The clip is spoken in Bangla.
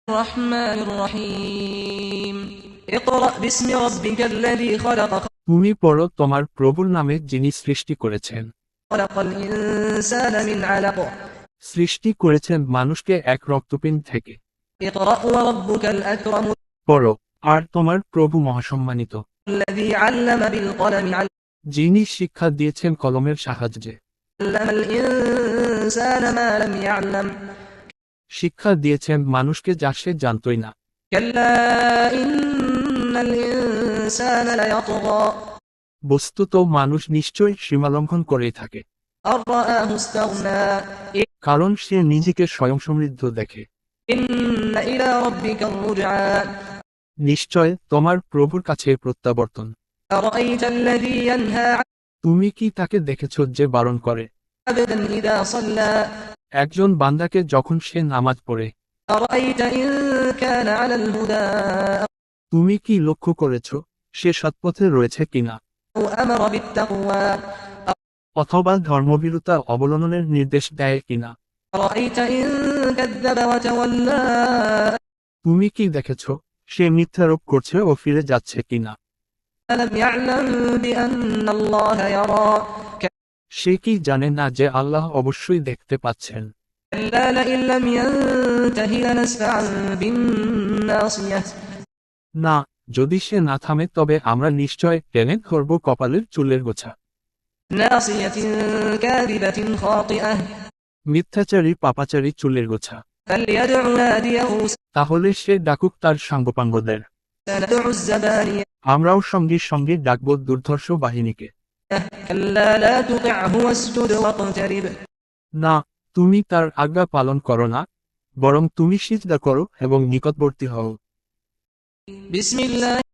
الرحمن الرحيم اقرأ باسم ربك الذي خلق তুমি পড়ো তোমার প্রভুর নামে যিনি সৃষ্টি করেছেন। خلق الإنسان من علق সৃষ্টি করেছেন মানুষকে এক রক্তপিণ্ড থেকে। اقرأ وربك الأكرم পড়ো, আর তোমার প্রভু মহাসম্মানিত, الذي علم بالقلم যিনি শিক্ষা দিয়েছেন কলমের সাহায্যে। علم الإنسان ما لم يعلم শিক্ষা দিয়েছেন মানুষকে যা সে জানতই না। كلا إن الإنسان ليطغى বস্তুত মানুষ নিশ্চয়ই সীমালঙ্ঘন করেই থাকে, أن رآه استغنى কারণ সে নিজেকে স্বয়ং সমৃদ্ধ দেখে। إن إلى ربك الرجعى নিশ্চয় তোমার প্রভুর কাছে প্রত্যাবর্তন। أرأيت الذي ينهى তুমি কি তাকে দেখেছ যে বারণ করে عبدا إذا صلى একজন বান্দাকে যখন সে নামাজ পড়ে? أرأيت إن كان على الهدى তুমি কি লক্ষ্য করেছ সে সৎপথে রয়েছে কিনা, أو أمر بالتقوى অথবা ধর্মভীরুতা অবলম্বনের নির্দেশ দেয় কিনা? أرأيت إن كذب وتولى তুমি কি দেখেছ সে মিথ্যারোপ করছে ও ফিরে যাচ্ছে কিনা? ألم يعلم بأن الله يرى সে কি জানে না যে আল্লাহ অবশ্যই দেখতে পাচ্ছেন? كلا لئن لم ينته لنسفعا بالناصية না, যদি সে না থামে তবে আমরা নিশ্চয় টেনে ধরব কপালের চুলের গোছা। ناصية كاذبة خاطئة মিথ্যাচারী পাপাচারী চুলের গোছা। فليدع ناديه তাহলে সে ডাকুক তার সাঙ্গপাঙ্গদের। سندع الزبانية আমরাও সঙ্গে সঙ্গে ডাকব দুর্ধর্ষ বাহিনীকে। كلا لا تطعه واسجد واقترب না, তুমি তার আজ্ঞা পালন করো না, বরং তুমি সিজদা করো এবং নিকটবর্তী হও। بسم الله